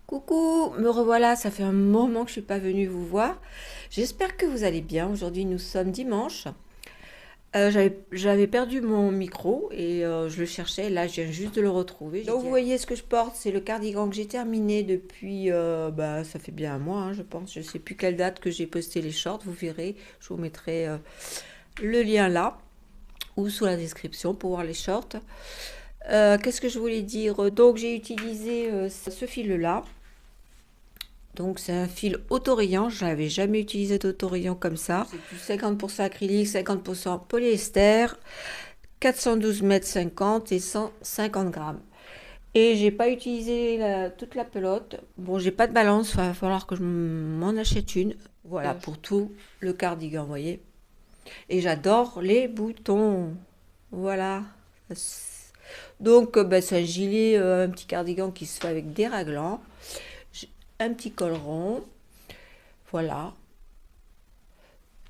Coucou, me revoilà, ça fait un moment que je suis pas venue vous voir. J'espère que vous allez bien. Aujourd'hui, nous sommes dimanche. J'avais perdu mon micro et je le cherchais. Là, je viens juste de le retrouver. Donc, vous voyez ce que je porte, c'est le cardigan que j'ai terminé depuis, ça fait bien un mois, hein, je pense. Je sais plus quelle date que j'ai posté les shorts. Vous verrez, je vous mettrai le lien là ou sous la description pour voir les shorts. Qu'est-ce que je voulais dire? Donc, j'ai utilisé ce fil-là. Donc c'est un fil autorayant, je n'avais jamais utilisé d'autorayant comme ça. C'est du 50% acrylique, 50% polyester, 412 mètres 50 et 150 grammes. Et j'ai pas utilisé toute la pelote. Bon, j'ai pas de balance, il va falloir que je m'en achète une. Voilà, pour tout le cardigan, vous voyez. Et j'adore les boutons. Voilà. Donc, c'est un gilet, un petit cardigan qui se fait avec des raglans. Un petit col rond. Voilà.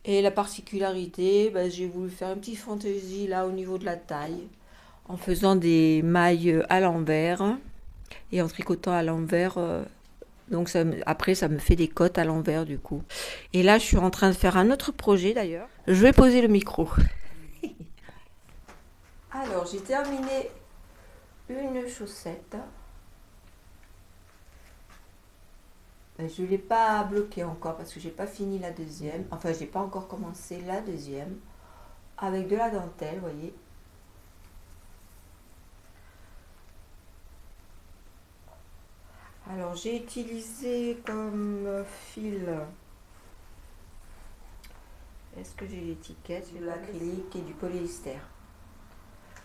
Et la particularité, j'ai voulu faire une petite fantaisie là au niveau de la taille, en faisant des mailles à l'envers et en tricotant à l'envers. Donc après, ça me fait des côtes à l'envers du coup. Et là, je suis en train de faire un autre projet d'ailleurs. Je vais poser le micro. Alors, j'ai terminé une chaussette. Je ne l'ai pas bloquée encore parce que j'ai pas fini la deuxième. Enfin, j'ai pas encore commencé la deuxième. Avec de la dentelle, vous voyez. Alors, j'ai utilisé comme fil, est-ce que j'ai l'étiquette? De l'acrylique et du polyester.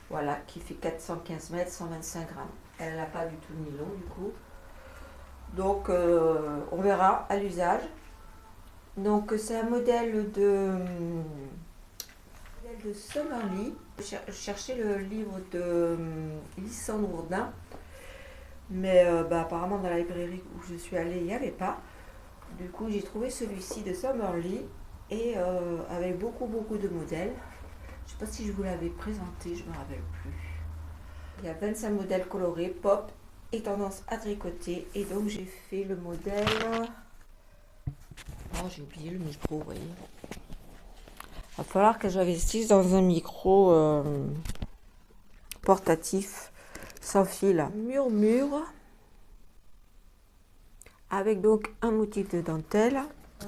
Voilà, qui fait 415 mètres, 125 grammes. Elle n'a pas du tout de nylon du coup. Donc, on verra à l'usage. Donc, c'est un modèle de Summerly. Je cherchais le livre de Lysandre Bourdin. Mais apparemment dans la librairie où je suis allée, il n'y avait pas. Du coup, j'ai trouvé celui-ci de Summerly et avec beaucoup de modèles. Je ne sais pas si je vous l'avais présenté, je ne me rappelle plus. Il y a 25 modèles colorés, pop et tendance à tricoter. Et donc j'ai fait le modèle... Oh, j'ai oublié le micro, vous voyez. Il va falloir que j'investisse dans un micro portatif sans fil. Murmure. Avec donc un motif de dentelle.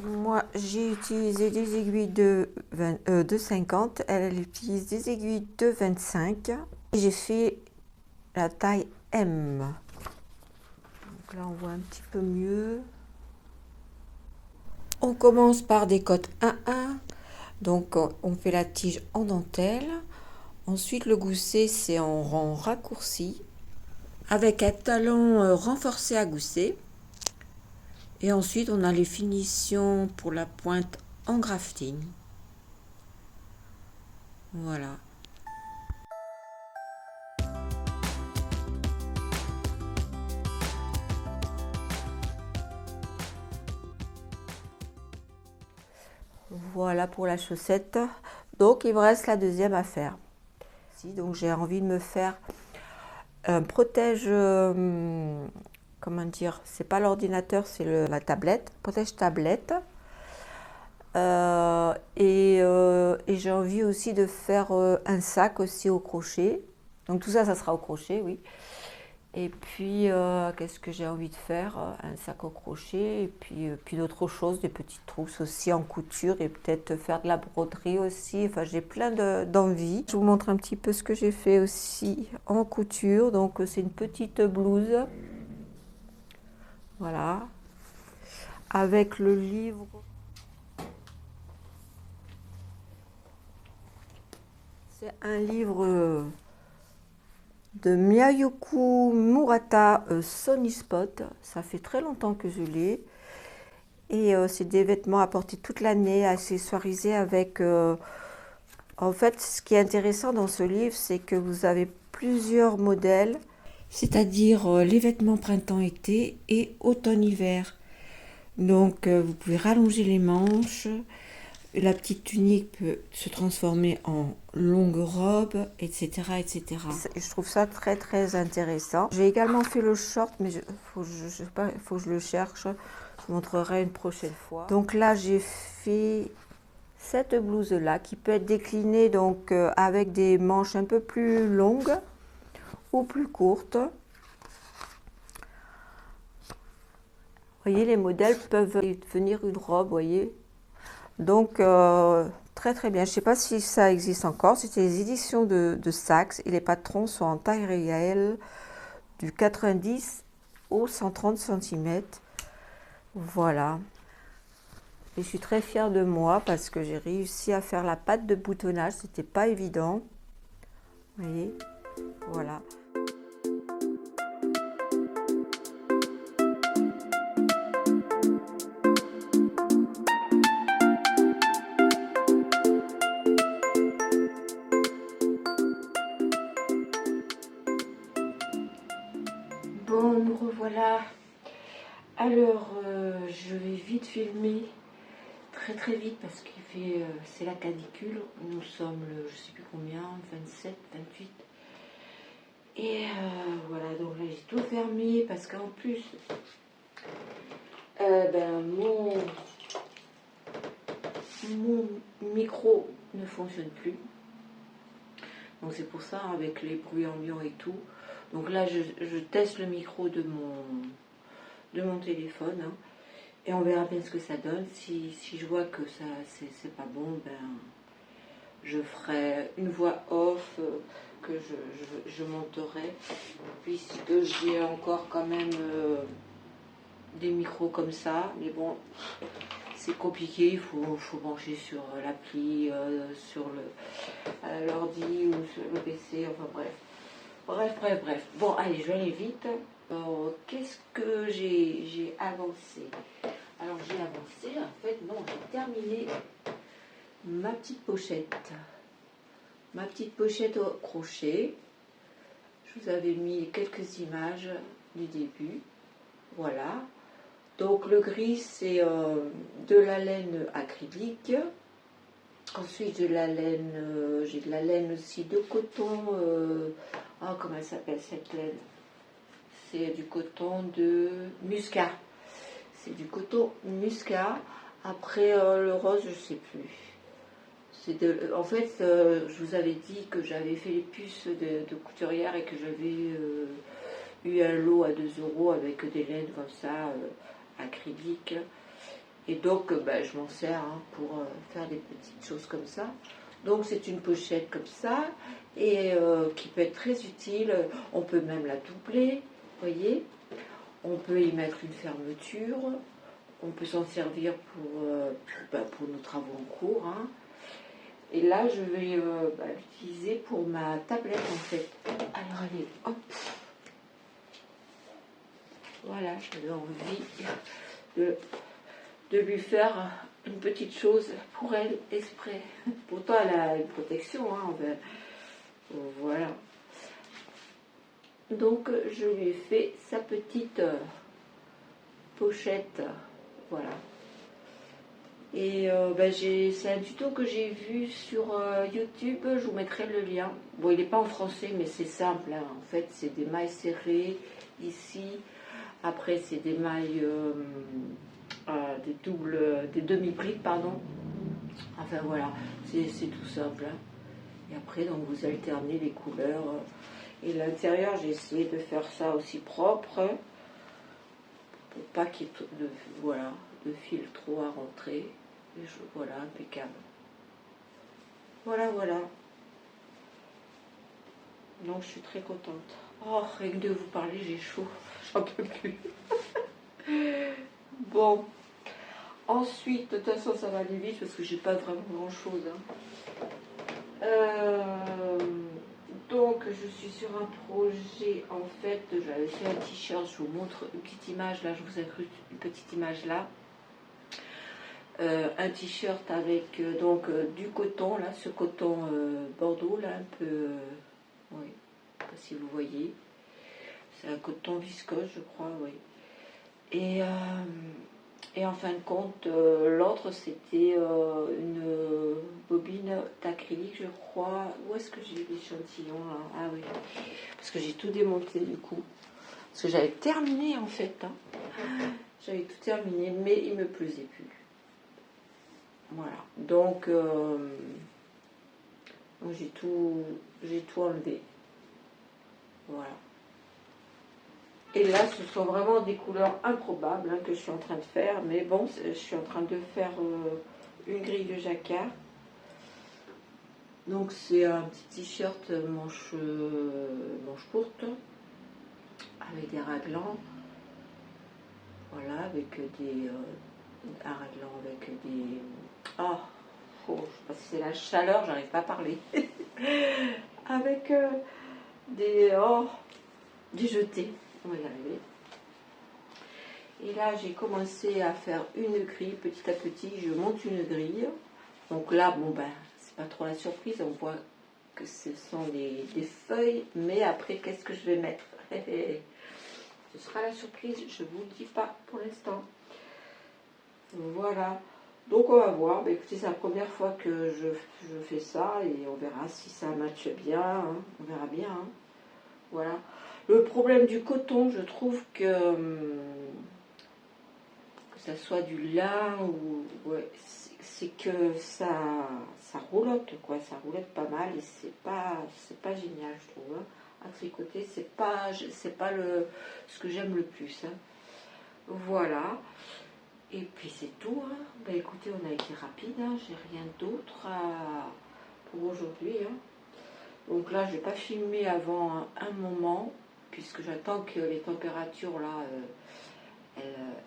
Moi, j'ai utilisé des aiguilles de 50, elle utilise des aiguilles de 25. J'ai fait la taille M. Donc là, on voit un petit peu mieux. On commence par des côtes 1-1. Donc, on fait la tige en dentelle. Ensuite, le gousset, c'est en rang raccourci, avec un talon renforcé à gousset. Et ensuite, on a les finitions pour la pointe en grafting. Voilà. Voilà pour la chaussette. Donc, il me reste la deuxième à faire. Donc, j'ai envie de me faire un protège... comment dire, c'est pas l'ordinateur, c'est la tablette, protège tablette. Et j'ai envie aussi de faire un sac aussi au crochet. Donc tout ça, ça sera au crochet, oui. Et puis, qu'est-ce que j'ai envie de faire? Un sac au crochet, et puis d'autres choses, des petites trousses aussi en couture, et peut-être faire de la broderie aussi. Enfin, j'ai plein d'envies. Je vous montre un petit peu ce que j'ai fait aussi en couture. Donc, c'est une petite blouse. Voilà, avec le livre. C'est un livre de Miyayuki Murata, Sunny Spot. Ça fait très longtemps que je l'ai. Et c'est des vêtements à porter toute l'année, accessoirisés avec... En fait, ce qui est intéressant dans ce livre, c'est que vous avez plusieurs modèles, c'est-à-dire les vêtements printemps-été et automne-hiver. Donc, vous pouvez rallonger les manches, la petite tunique peut se transformer en longue robe, etc., etc. Je trouve ça très très intéressant. J'ai également fait le short, mais faut que je le cherche. Je vous montrerai une prochaine fois. Donc là, j'ai fait cette blouse là qui peut être déclinée donc avec des manches un peu plus longues ou plus courtes. Vous voyez, les modèles peuvent devenir une robe, voyez. Donc très très bien. Je ne sais pas si ça existe encore. C'était les éditions de Saks et les patrons sont en taille réelle du 90 au 130 cm. Voilà. Et je suis très fière de moi parce que j'ai réussi à faire la patte de boutonnage. C'était pas évident. Vous voyez, voilà. Bon, nous revoilà. Alors, je vais vite filmer, très très vite parce qu'il fait, c'est la canicule. Nous sommes le, je sais plus combien, 27, 28. Et voilà, donc là j'ai tout fermé parce qu'en plus, mon micro ne fonctionne plus. Donc c'est pour ça, avec les bruits ambiants et tout. Donc là, je teste le micro de mon téléphone. Hein, et on verra bien ce que ça donne. Si je vois que ça c'est pas bon, ben je ferai une voix off que je monterai. Puisque j'ai encore quand même des micros comme ça. Mais bon, c'est compliqué. Il faut brancher sur l'appli, sur l'ordi ou sur le PC. Enfin bref. Bref. Bon, allez, je vais aller vite. Alors, qu'est-ce que j'ai avancé? Alors, j'ai avancé, en fait, non, j'ai terminé ma petite pochette. Ma petite pochette au crochet. Je vous avais mis quelques images du début. Voilà. Donc, le gris, c'est de la laine acrylique. Ensuite, j'ai de la laine aussi de coton. Comment elle s'appelle cette laine? C'est du coton de muscat. C'est du coton muscat. Après, le rose, je ne sais plus. En fait, je vous avais dit que j'avais fait les puces de couturière et que j'avais eu un lot à 2 euros avec des laines comme ça, acryliques. Et donc, je m'en sers pour faire des petites choses comme ça. Donc, c'est une pochette comme ça et qui peut être très utile. On peut même la doubler, voyez. On peut y mettre une fermeture. On peut s'en servir pour nos travaux en cours. Hein. Et là, je vais l'utiliser pour ma tablette en fait. Alors, allez, hop. Voilà, j'avais envie de lui faire une petite chose pour elle, exprès. Pourtant, elle a une protection. Hein, voilà. Donc, je lui ai fait sa petite pochette. Voilà. Et c'est un tuto que j'ai vu sur YouTube, je vous mettrai le lien. Bon, il n'est pas en français, mais c'est simple. Hein. En fait, c'est des mailles serrées ici. Après, c'est des mailles, des demi-briques, pardon. Enfin, voilà, c'est tout simple. Hein. Et après, donc, vous alternez les couleurs. Et l'intérieur, j'ai essayé de faire ça aussi propre, pour pas qu'il y ait de fil trop à rentrer. Voilà, impeccable. Voilà. Donc je suis très contente. Oh, rien que de vous parler, j'ai chaud. J'en peux plus. Bon. Ensuite, de toute façon, ça va aller vite parce que j'ai pas vraiment grand chose. Hein. Donc, je suis sur un projet. En fait, j'avais fait un t-shirt. Je vous montre une petite image là. Je vous ai cru une petite image là. Un t-shirt avec du coton, là, ce coton bordeaux, là, un peu, oui, je sais pas si vous voyez, c'est un coton viscose, je crois, oui. Et Et en fin de compte, l'autre c'était une bobine d'acrylique, je crois. Où est-ce que j'ai l'échantillon là? Ah oui, parce que j'ai tout démonté du coup. Parce que j'avais terminé en fait, hein. J'avais tout terminé, mais il me plaisait plus. Voilà, donc j'ai tout enlevé. Voilà. Et là, ce sont vraiment des couleurs improbables hein, que je suis en train de faire. Mais bon, je suis en train de faire une grille de jacquard. Donc c'est un petit t-shirt manche courte avec des raglans. Voilà, avec un raglan avec des... Ah, oh, je sais pas si c'est la chaleur, j'arrive pas à parler. Avec des jetés. On va y arriver. Et là, j'ai commencé à faire une grille petit à petit. Je monte une grille. Donc là, bon ben, c'est pas trop la surprise. On voit que ce sont des feuilles. Mais après, qu'est-ce que je vais mettre? Ce sera la surprise. Je vous le dis pas pour l'instant. Voilà. Donc on va voir. Ben, écoutez, c'est la première fois que je fais ça. Et on verra si ça matche bien. Hein. On verra bien. Hein. Voilà. Le problème du coton, je trouve que ça soit du lin ou ouais, c'est que ça roulotte quoi, ça roulotte pas mal et c'est pas génial je trouve. Hein. À tricoter, c'est pas ce que j'aime le plus. Hein. Voilà. Et puis c'est tout. Hein. Bah écoutez, on a été rapide. Hein. J'ai rien d'autre pour aujourd'hui. Hein. Donc là, je vais pas filmer avant un moment puisque j'attends que les températures là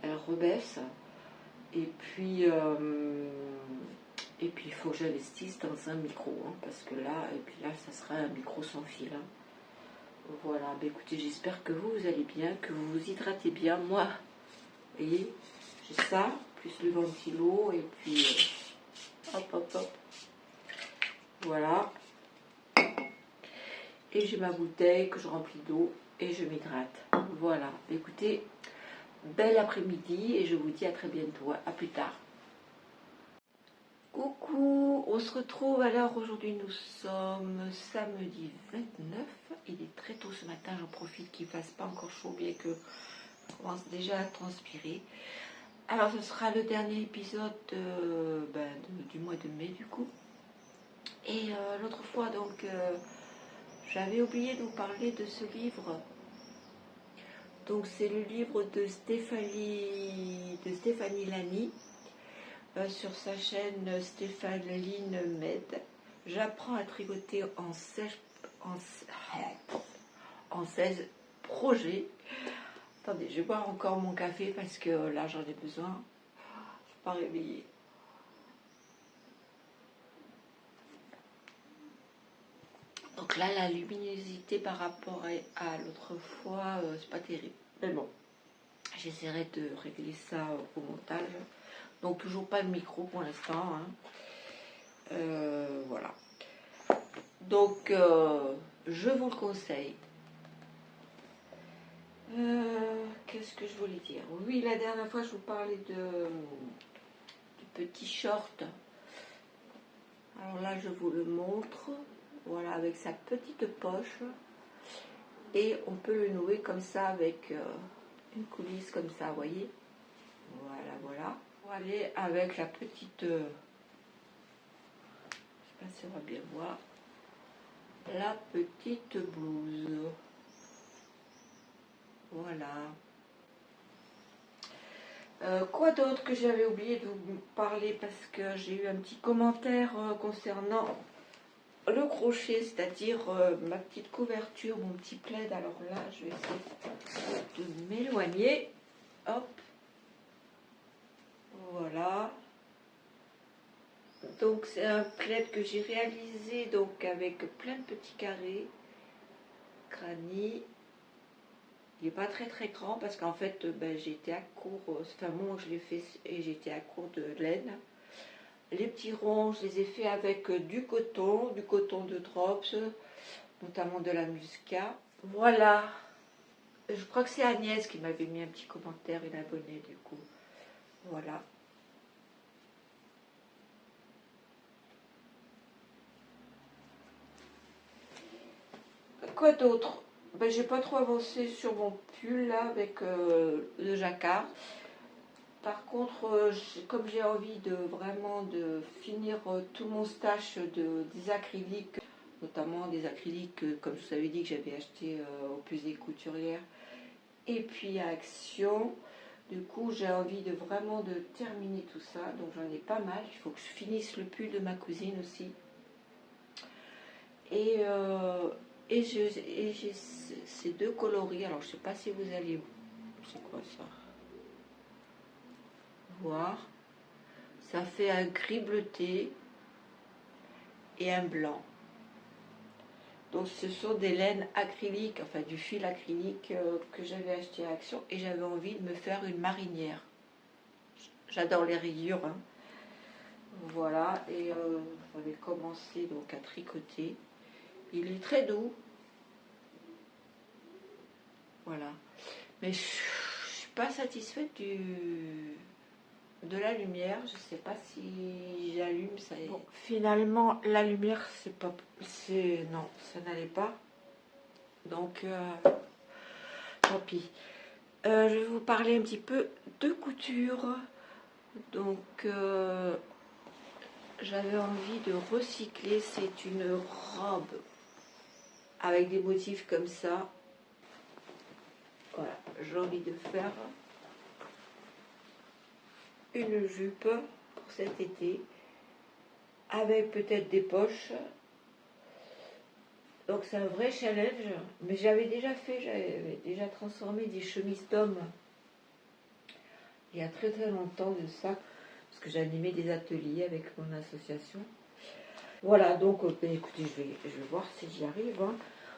elles rebaissent. Et puis il faut que j'investisse dans un micro, hein, parce que là, et puis là, ça sera un micro sans fil. Hein. Voilà, bah écoutez, j'espère que vous allez bien, que vous vous hydratez bien. Moi, vous voyez, j'ai ça, plus le ventilo, et puis hop, hop, hop. Voilà. Et j'ai ma bouteille que je remplis d'eau et je m'hydrate. Voilà, bah écoutez, bel après-midi et je vous dis à très bientôt. À plus tard. Coucou, on se retrouve alors aujourd'hui, nous sommes samedi 29, il est très tôt ce matin, j'en profite qu'il ne fasse pas encore chaud bien que je commence déjà à transpirer. Alors ce sera le dernier épisode du mois de mai du coup. Et l'autre fois donc j'avais oublié de vous parler de ce livre. Donc c'est le livre de Stéphanie Lani. Sur sa chaîne Stéphanie Med. J'apprends à tricoter en 16 projets. Attendez, je vais boire encore mon café parce que là j'en ai besoin. Je ne suis pas réveillée. Donc là, la luminosité par rapport à l'autre fois, c'est pas terrible. Mais bon, j'essaierai de régler ça au montage. Donc toujours pas de micro pour l'instant. Hein. Voilà. Donc je vous le conseille. Qu'est-ce que je voulais dire? Oui, la dernière fois je vous parlais du petit short. Alors là je vous le montre. Voilà, avec sa petite poche. Et on peut le nouer comme ça avec une coulisse comme ça, vous voyez. Voilà, voilà. On va aller avec la petite... je ne sais pas si on va bien voir. La petite blouse. Voilà. Quoi d'autre que j'avais oublié de vous parler parce que j'ai eu un petit commentaire concernant le crochet, c'est-à-dire ma petite couverture, mon petit plaid. Alors là, je vais essayer de m'éloigner. Hop. Voilà. Donc c'est un plaid que j'ai réalisé donc avec plein de petits carrés. Granny. Il n'est pas très très grand parce qu'en fait j'étais à court, c'est un moment où je l'ai fait et j'étais à court de laine. Les petits ronds, je les ai fait avec du coton de Drops, notamment de la muscat. Voilà, je crois que c'est Agnès qui m'avait mis un petit commentaire, une abonnée du coup. Voilà. Quoi d'autre? Ben, j'ai pas trop avancé sur mon pull là avec le jacquard. Par contre, comme j'ai envie de vraiment de finir tout mon stash des acryliques, notamment des acryliques, comme je vous avais dit, que j'avais acheté au Musée Couturière et puis à Action. Du coup, j'ai envie de vraiment de terminer tout ça. Donc j'en ai pas mal. Il faut que je finisse le pull de ma cousine aussi. Et, j'ai ces deux coloris. Alors je sais pas si vous allez... C'est quoi ça? Voir. Ça fait un gris bleuté et un blanc. Donc ce sont des laines acryliques, enfin du fil acrylique que j'avais acheté à Action et j'avais envie de me faire une marinière. J'adore les rayures. Hein. Voilà, et j'avais commencé donc à tricoter. Il est très doux. Voilà. Mais je suis pas satisfaite de la lumière. Je sais pas si j'allume ça. Bon, finalement, la lumière, c'est pas... Non, ça n'allait pas. Donc, tant pis. Je vais vous parler un petit peu de couture. Donc, j'avais envie de recycler. C'est une robe avec des motifs comme ça. Voilà, j'ai envie de faire une jupe pour cet été avec peut-être des poches. Donc c'est un vrai challenge, mais j'avais déjà transformé des chemises d'hommes il y a très très longtemps de ça, parce que j'animais des ateliers avec mon association. Voilà, donc ben, écoutez, je vais voir si j'y arrive. Hein.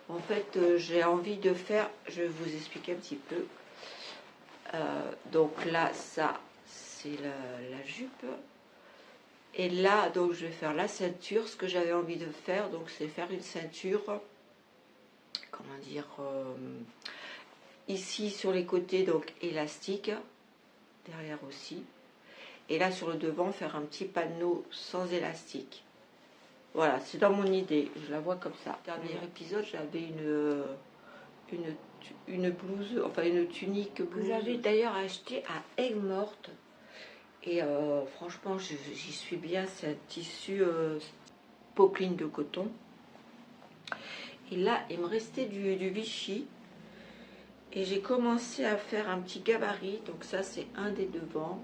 En fait, j'ai envie de faire, je vais vous expliquer un petit peu. Donc là, ça, c'est la jupe. Et là, donc je vais faire la ceinture. Ce que j'avais envie de faire, donc c'est faire une ceinture, comment dire, ici sur les côtés, donc élastique, derrière aussi. Et là sur le devant, faire un petit panneau sans élastique. Voilà, c'est dans mon idée, je la vois comme ça. Dernier épisode, j'avais une blouse, enfin une tunique blouse. Que j'avais d'ailleurs acheté à Aigues-Mortes. Et franchement, j'y suis bien. C'est un tissu popeline de coton. Et là, il me restait du Vichy. Et j'ai commencé à faire un petit gabarit. Donc ça, c'est un des devants.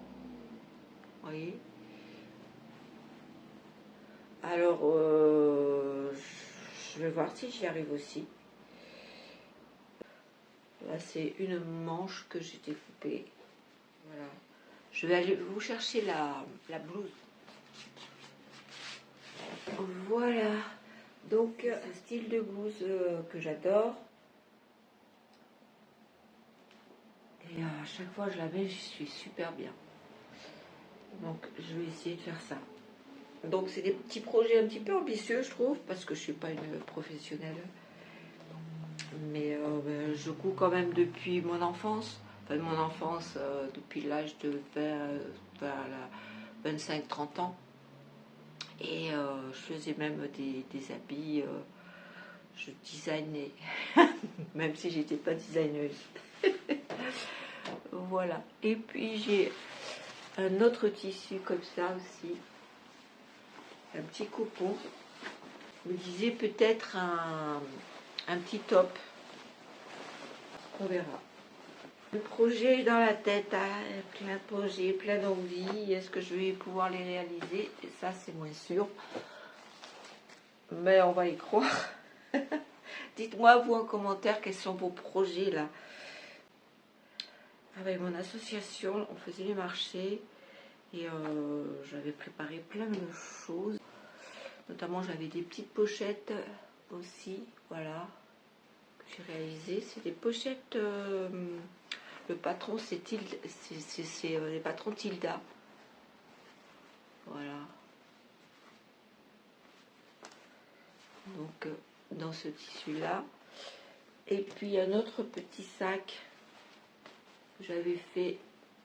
Vous voyez. Alors, je vais voir si j'y arrive aussi. Là, c'est une manche que j'ai découpée. Voilà. Je vais aller vous chercher la blouse. Voilà. Donc, un style de blouse que j'adore. Et à chaque fois que je la mets, je suis super bien. Donc, je vais essayer de faire ça. Donc, c'est des petits projets un petit peu ambitieux, je trouve, parce que je ne suis pas une professionnelle. Mais ben, je couds quand même depuis mon enfance. Enfin, mon enfance, depuis l'âge de 25-30 ans. Et je faisais même des habits, je designais, même si j'étais pas designeuse. Voilà. Et puis j'ai un autre tissu comme ça aussi, un petit coupon. Je me disais peut-être un petit top. On verra. Le projet est dans la tête, hein, plein de projets, plein d'envies. Est-ce que je vais pouvoir les réaliser? Et ça, c'est moins sûr. Mais on va y croire. Dites-moi, vous, en commentaire, quels sont vos projets, là. Avec mon association, on faisait les marchés. Et j'avais préparé plein de choses. Notamment, j'avais des petites pochettes aussi. Voilà. Que j'ai réalisées. C'est des pochettes... le patron, c'est les patrons Tilda. Voilà. Donc, dans ce tissu-là. Et puis, un autre petit sac que j'avais fait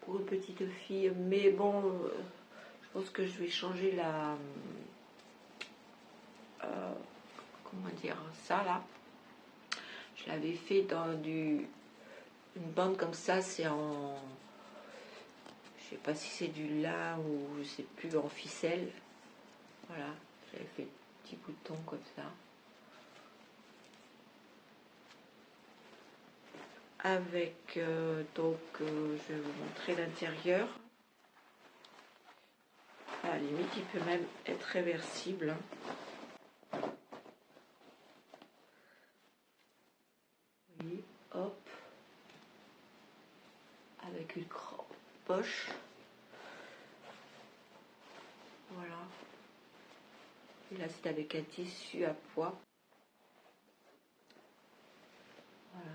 pour une petite fille. Mais bon, je pense que je vais changer la... comment dire ça là. Je l'avais fait dans une bande comme ça, c'est en... Je sais pas si c'est du lin ou je sais plus, en ficelle. Voilà, j'avais fait des petits boutons comme ça. Avec, je vais vous montrer l'intérieur. À la limite, il peut même être réversible. Oui, hop. Avec une poche. Voilà. Et là, c'est avec un tissu à pois. Voilà.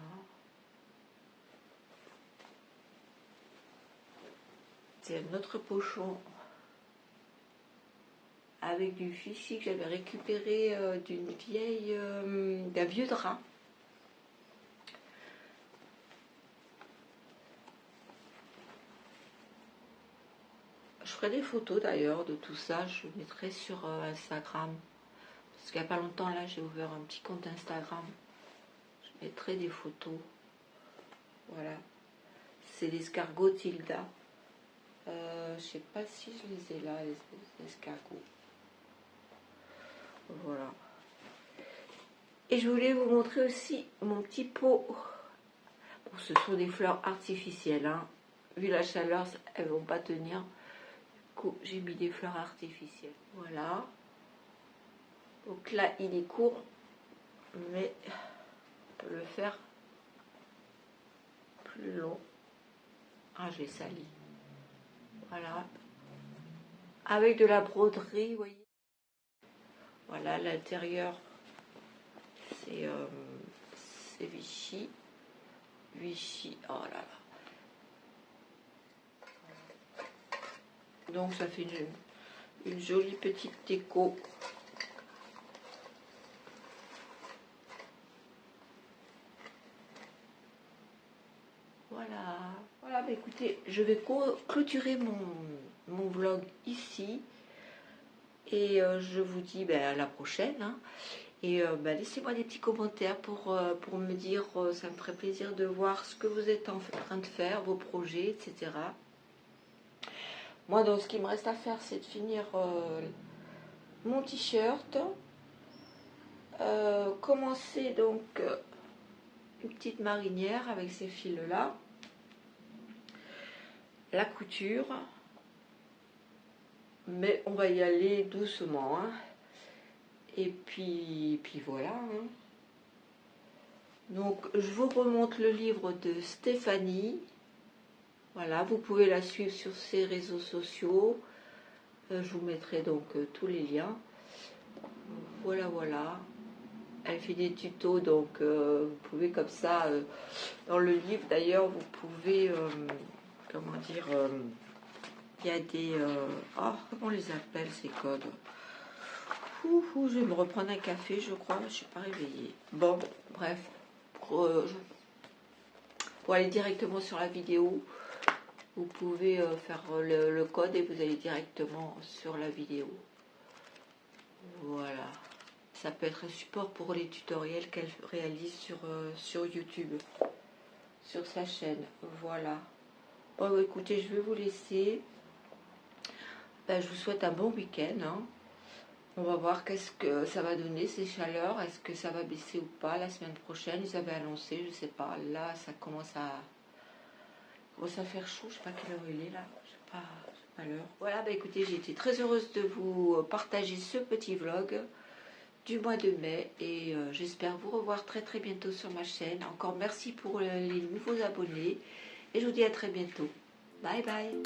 C'est un autre pochon avec du fichi que j'avais récupéré d'un vieux drap. Je ferai des photos d'ailleurs de tout ça, je mettrai sur Instagram. Parce qu'il n'y a pas longtemps là, j'ai ouvert un petit compte Instagram. Je mettrai des photos. Voilà. C'est l'escargot Tilda. Je sais pas si je les ai là, les escargots. Voilà. Et je voulais vous montrer aussi mon petit pot. Bon, ce sont des fleurs artificielles. Hein. Vu la chaleur, elles vont pas tenir. Du coup, j'ai mis des fleurs artificielles. Voilà. Donc là, il est court. Mais on peut le faire plus long. Ah, j'ai sali. Voilà. Avec de la broderie, vous voyez. Voilà, l'intérieur, c'est Vichy. Vichy, oh là là. Donc ça fait une jolie petite déco. Voilà. Voilà, bah écoutez, je vais clôturer mon vlog ici. Et je vous dis à la prochaine. Hein. Et laissez-moi des petits commentaires pour me dire, ça me ferait plaisir de voir ce que vous êtes en train de faire, vos projets, etc. Moi, donc, ce qui me reste à faire, c'est de finir mon t-shirt. Commencer donc une petite marinière avec ces fils-là. La couture. Mais on va y aller doucement. Hein. Et puis voilà. Hein. Donc, je vous remonte le livre de Stéphanie. Voilà, vous pouvez la suivre sur ses réseaux sociaux. Je vous mettrai donc tous les liens. Voilà, voilà. Elle fait des tutos, donc vous pouvez comme ça, dans le livre d'ailleurs, vous pouvez, comment dire, il y a des, comment on les appelle ces codes? Je vais me reprendre un café, je crois, je ne suis pas réveillée. Bon, bref, pour aller directement sur la vidéo, vous pouvez faire le code et vous allez directement sur la vidéo. Voilà. Ça peut être un support pour les tutoriels qu'elle réalise sur YouTube, sur sa chaîne. Voilà. Bon, écoutez, je vais vous laisser. Je vous souhaite un bon week-end. Hein. On va voir qu'est-ce que ça va donner, ces chaleurs. Est-ce que ça va baisser ou pas la semaine prochaine? Ils avaient annoncé, je ne sais pas. Là, ça commence à faire chaud. Je ne sais pas quelle heure il est là. Je sais pas l'heure. Voilà, écoutez, j'ai été très heureuse de vous partager ce petit vlog du mois de mai et j'espère vous revoir très très bientôt sur ma chaîne. Encore merci pour les nouveaux abonnés et je vous dis à très bientôt. Bye bye.